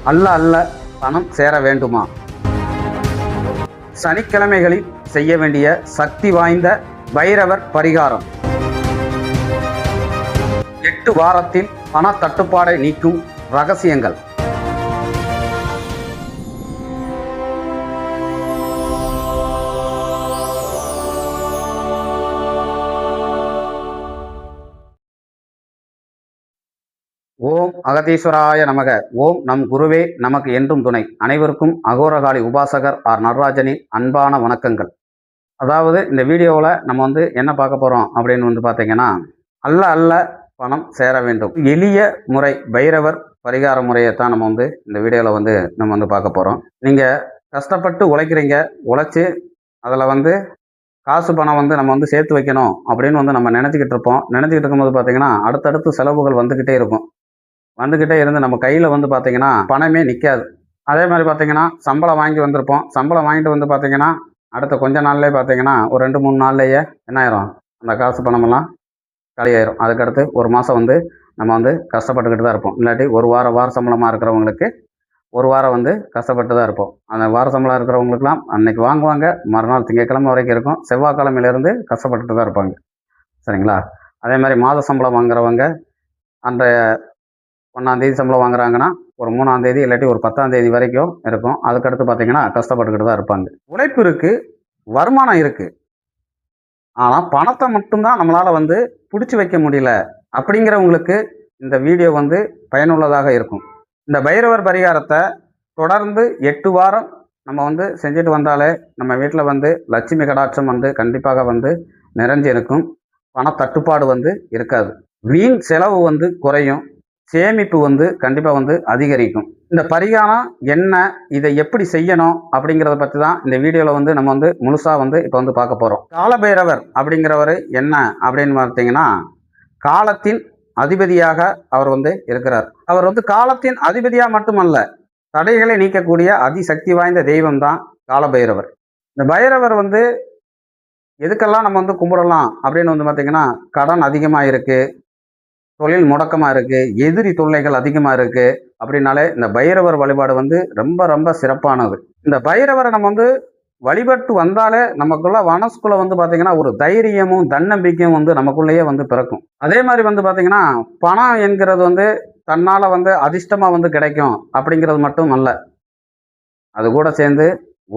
அல்ல அல்ல பணம் சேர வேண்டுமா? சனிக்கிழமைகளில் செய்ய வேண்டிய சக்தி வாய்ந்த பைரவர் பரிகாரம். 8 வாரத்தில் பண தட்டுப்பாடை நீக்கும் ரகசியங்கள். ஓம் அகதீஸ்வராய நமக. ஓம் நம் குருவே நமக்கு என்றும் துணை. அனைவருக்கும் அகோரகாளி உபாசகர் ஆர் நடராஜனின் அன்பான வணக்கங்கள். அதாவது இந்த வீடியோவில் நம்ம என்ன பார்க்க போகிறோம் அப்படின்னு பார்த்தீங்கன்னா, அல்ல அல்ல பணம் சேர வேண்டும், எளிய முறை பைரவர் பரிகார முறையை தான் நம்ம இந்த வீடியோவில் நம்ம பார்க்க போகிறோம். நீங்கள் கஷ்டப்பட்டு உழைக்கிறீங்க, உழைச்சி அதில் காசு பணம் நம்ம சேர்த்து வைக்கணும் அப்படின்னு நம்ம நினச்சிக்கிட்டு இருப்போம். நினச்சிக்கிட்டு இருக்கும்போது பார்த்தீங்கன்னா அடுத்தடுத்து செலவுகள் வந்துக்கிட்டே இருக்கும். வந்துக்கிட்டே இருந்து நம்ம கையில் பார்த்தீங்கன்னா பணமே நிற்காது. அதே மாதிரி பார்த்தீங்கன்னா சம்பளம் வாங்கி வந்திருப்போம். சம்பளம் வாங்கிட்டு பார்த்தீங்கன்னா அடுத்த கொஞ்ச நாள்லேயே பார்த்தீங்கன்னா ஒரு 2-3 நாள்லேயே என்ன ஆயிரும், அந்த காசு பணமெல்லாம் காலியாயிரும். அதுக்கடுத்து ஒரு மாதம் நம்ம கஷ்டப்பட்டுக்கிட்டு தான் இருப்போம். இல்லாட்டி ஒரு வார சம்பளமாக இருக்கிறவங்களுக்கு ஒரு வாரம் கஷ்டப்பட்டு தான் இருப்போம். அந்த வார சம்பளம் இருக்கிறவங்களுக்குலாம் அன்னைக்கு வாங்குவாங்க, மறுநாள் திங்கட்கிழமை வரைக்கும் இருக்கும். செவ்வாய்க்கிழமையிலேருந்து கஷ்டப்பட்டுட்டு தான் இருப்பாங்க. சரிங்களா? அதே மாதிரி மாத சம்பளம் வாங்குறவங்க அந்த 1ஆம் தேதி சம்பளம் வாங்குறாங்கன்னா ஒரு 3ஆம் தேதி இல்லாட்டி ஒரு 10ஆம் தேதி வரைக்கும் இருக்கும். அதுக்கடுத்து பார்த்தீங்கன்னா கஷ்டப்பட்டுக்கிட்டு தான் இருப்பாங்க. உழைப்பு இருக்குது, வருமானம் இருக்குது, ஆனால் பணத்தை மட்டும்தான் நம்மளால் பிடிச்சி வைக்க முடியல அப்படிங்கிறவங்களுக்கு இந்த வீடியோ பயனுள்ளதாக இருக்கும். இந்த பைரவர் பரிகாரத்தை தொடர்ந்து 8 வாரம் நம்ம செஞ்சுட்டு வந்தாலே நம்ம வீட்டில் லட்சுமி கடாட்சம் கண்டிப்பாக நிறைஞ்சு இருக்கும். பண தட்டுப்பாடு இருக்காது. வீண் செலவு குறையும். சேமிப்பு கண்டிப்பாக அதிகரிக்கும். இந்த பரிகாரம் என்ன, இதை எப்படி செய்யணும் அப்படிங்கிறத பற்றி தான் இந்த வீடியோவில் நம்ம முழுசாக இப்போ பார்க்க போகிறோம். காலபைரவர் அப்படிங்கிறவர் என்ன அப்படின்னு பார்த்தீங்கன்னா, காலத்தின் அதிபதியாக அவர் இருக்கிறார். அவர் காலத்தின் அதிபதியாக மட்டுமல்ல, தடைகளை நீக்கக்கூடிய அதிசக்தி வாய்ந்த தெய்வம் தான் காலபைரவர். இந்த பைரவர் எதுக்கெல்லாம் நம்ம கும்பிடலாம் அப்படின்னு பார்த்தீங்கன்னா, கடன் அதிகமாக இருக்குது, தொழில் முடக்கமாக இருக்குது, எதிரி தொல்லைகள் அதிகமாக இருக்குது அப்படின்னாலே இந்த பைரவர் வழிபாடு ரொம்ப ரொம்ப சிறப்பானது. இந்த பைரவரை நம்ம வழிபட்டு வந்தாலே நமக்குள்ள மனசுக்குள்ள பார்த்தீங்கன்னா ஒரு தைரியமும் தன்னம்பிக்கையும் நமக்குள்ளேயே பிறக்கும். அதே மாதிரி பார்த்தீங்கன்னா பணம் என்கிறது தன்னால் அதிர்ஷ்டமாக கிடைக்கும் அப்படிங்கிறது மட்டும் அல்ல, அது கூட சேர்ந்து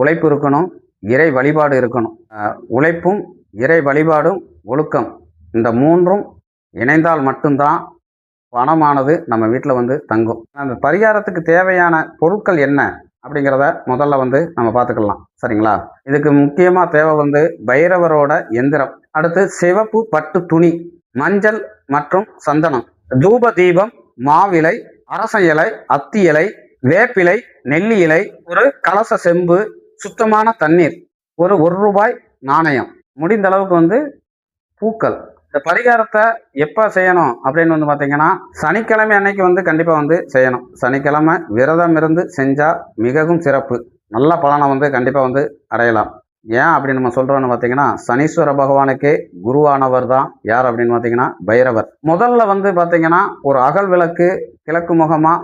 உழைப்பு இருக்கணும், இறை வழிபாடு இருக்கணும். உழைப்பும் இறை வழிபாடும் ஒழுக்கம், இந்த 3ம் இணைந்தால் மட்டும்தான் பணமானது நம்ம வீட்டில் தங்கும். அந்த பரிகாரத்துக்கு தேவையான பொருட்கள் என்ன அப்படிங்கிறத முதல்ல நம்ம பார்த்துக்கலாம். சரிங்களா? இதுக்கு முக்கியமாக தேவை பைரவரோட எந்திரம், அடுத்து சிவப்பு பட்டு துணி, மஞ்சள் மற்றும் சந்தனம், தூப தீபம், மாவிலை, அரச இலை, அத்தி இலை, வேப்பிலை, நெல்லி இலை, ஒரு கலச செம்பு, சுத்தமான தண்ணீர், ஒரு ரூபாய் நாணயம், முடிந்த அளவுக்கு பூக்கள். இந்த பரிகாரத்தை எப்போ செய்யணும் அப்படின்னு பார்த்தீங்கன்னா சனிக்கிழமை அன்னைக்கு கண்டிப்பாக செய்யணும். சனிக்கிழமை விரதம் இருந்து செஞ்சால் மிகவும் சிறப்பு, நல்ல பலனை கண்டிப்பாக அடையலாம். ஏன் அப்படின்னு நம்ம சொல்கிறோன்னு பார்த்தீங்கன்னா, சனீஸ்வர பகவானுக்கே குருவானவர் தான் யார் அப்படின்னு பார்த்தீங்கன்னா பைரவர். முதல்ல பார்த்தீங்கன்னா ஒரு அகல் விளக்கு கிழக்கு முகமாக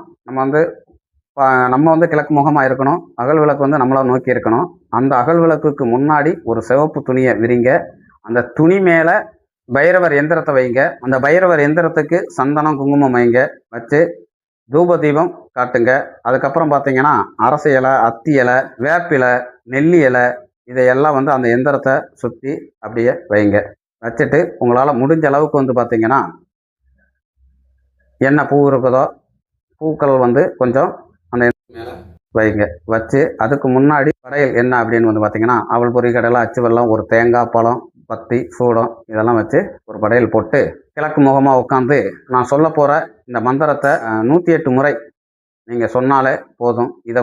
நம்ம கிழக்கு முகமாக இருக்கணும். அகல் விளக்கு நம்மளை நோக்கி இருக்கணும். அந்த அகல் விளக்குக்கு முன்னாடி ஒரு சிவப்பு துணியை விரிங்க. அந்த துணி மேலே பைரவர் எந்திரத்தை வைங்க. அந்த பைரவர் எந்திரத்துக்கு சந்தனம் குங்குமம் வைங்க, வச்சு தூப தீபம் காட்டுங்க. அதுக்கப்புறம் பார்த்தீங்கன்னா அரச இலை, அத்தி இலை, வேப்பிலை, நெல்லி இலை, இதையெல்லாம் அந்த எந்திரத்தை சுற்றி அப்படியே வைங்க. வச்சுட்டு உங்களால் முடிஞ்ச அளவுக்கு பார்த்தீங்கன்னா என்ன பூ இருக்குதோ பூக்கள் கொஞ்சம் அந்த மேலே வைங்க. வச்சு அதுக்கு முன்னாடி படையல் என்ன அப்படின்னு பார்த்தீங்கன்னா அவல் பொறி, கடலை, அச்சு வெல்லம், ஒரு தேங்காய் பழம், பத்தி, சூடம் இதெல்லாம் வச்சு ஒரு படையல் போட்டு கிழக்கு முகமாக உட்காந்து நான் சொல்ல போகிற இந்த மந்திரத்தை 108 முறை நீங்கள் சொன்னாலே போதும். இதை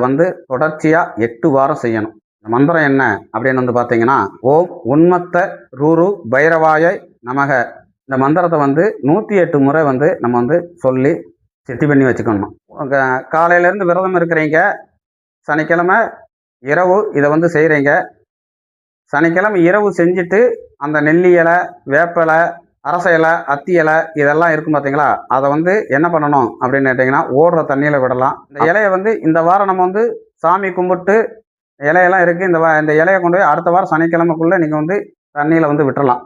தொடர்ச்சியாக 8 வாரம் செய்யணும். இந்த மந்திரம் என்ன அப்படின்னு பார்த்தீங்கன்னா, ஓம் உன்மத்த ரூரு பைரவாய நமக. இந்த மந்திரத்தை 108 முறை நம்ம சொல்லி செட்டி பண்ணி வச்சுக்கணும். காலையிலேருந்து விரதம் இருக்கிறீங்க, சனிக்கிழமை இரவு இதை செய்கிறீங்க. சனிக்கிழமை இரவு செஞ்சுட்டு அந்த நெல்லி இலை, வேப்பிலை, அரச இலை, அத்தி இலை இதெல்லாம் இருக்கும் பார்த்தீங்களா, அதை வந்து என்ன பண்ணணும் அப்படின்னு கேட்டிங்கன்னா, ஓடுற தண்ணியில் விடலாம். இந்த இலையை வந்து இந்த வாரம் நம்ம வந்து சாமி கும்பிட்டு இலையெல்லாம் இருக்குது, இந்த இலையை கொண்டு போய் அடுத்த வாரம் சனிக்கிழமைக்குள்ளே நீங்கள் வந்து தண்ணியில் வந்து விட்டுறலாம்.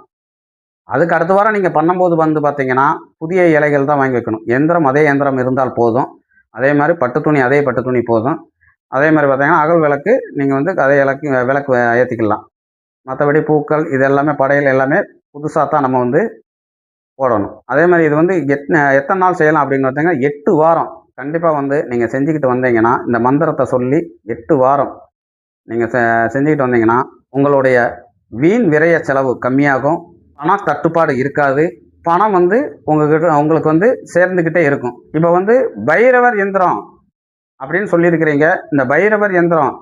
அதுக்கு அடுத்த வாரம் நீங்கள் பண்ணும்போது வந்து பார்த்தீங்கன்னா, புதிய இலைகள் தான் வாங்கி வைக்கணும். எந்திரம் அதே எந்திரம் இருந்தால் போதும். அதே மாதிரி பட்டு துணி அதே பட்டு துணி போதும். அதே மாதிரி பார்த்தீங்கன்னா, அகல் விளக்கு நீங்கள் வந்து அதே விளக்கு ஏற்றிக்கலாம். மற்றபடி பூக்கள் இது எல்லாமே படையல் எல்லாமே புதுசாக தான் நம்ம வந்து போடணும். அதே மாதிரி இது வந்து எத்தனை நாள் செய்யலாம் அப்படின்னு பார்த்தீங்கன்னா, 8 வாரம் கண்டிப்பாக வந்து நீங்கள் செஞ்சுக்கிட்டு வந்தீங்கன்னா, இந்த மந்திரத்தை சொல்லி 8 வாரம் நீங்கள் செஞ்சுக்கிட்டு வந்தீங்கன்னா, உங்களுடைய வீண் விரய செலவு கம்மியாகும். பண தட்டுப்பாடு இருக்காது. பணம் வந்து உங்களுக்கு வந்து சேர்ந்துக்கிட்டே இருக்கும். இப்போ வந்து பைரவர் எந்திரம் அப்படின்னு சொல்லியிருக்கிறீங்க. இந்த பைரவர் எந்திரம்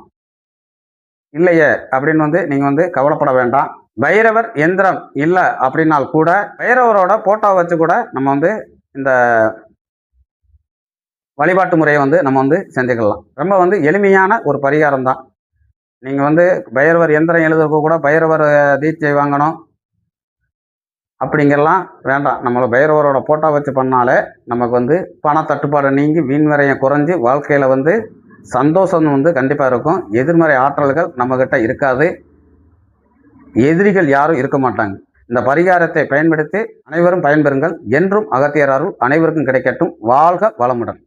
இல்லையே அப்படின்னு வந்து நீங்கள் வந்து கவலைப்பட வேண்டாம். பைரவர் எந்திரம் இல்லை அப்படின்னால் கூட பைரவரோட போட்டோ வச்சு கூட நம்ம வந்து இந்த வழிபாட்டு முறையை வந்து நம்ம வந்து செஞ்சுக்கலாம். ரொம்ப வந்து எளிமையான ஒரு பரிகாரம் தான். நீங்கள் வந்து பைரவர் எந்திரம் எழுதுறதுக்கு கூட பைரவர் தீட்சை வாங்கணும் அப்படிங்கெல்லாம் வேண்டாம். நம்மளை பைரவரோட போட்டோ வச்சு பண்ணாலே நமக்கு வந்து பண தட்டுப்பாடு நீங்கி வீண் விரயம் குறைஞ்சி வாழ்க்கையில் வந்து சந்தோஷம் வந்து கண்டிப்பாக இருக்கும். எதிர்மறை ஆற்றல்கள் நம்மக்கிட்ட இருக்காது. எதிரிகள் யாரும் இருக்க மாட்டாங்க. இந்த பரிகாரத்தை பயன்படுத்தி அனைவரும் பயன்பெறுங்கள். என்றும் அகத்தியர் அருள் அனைவருக்கும் கிடைக்கட்டும். வாழ்க வளமுடன்.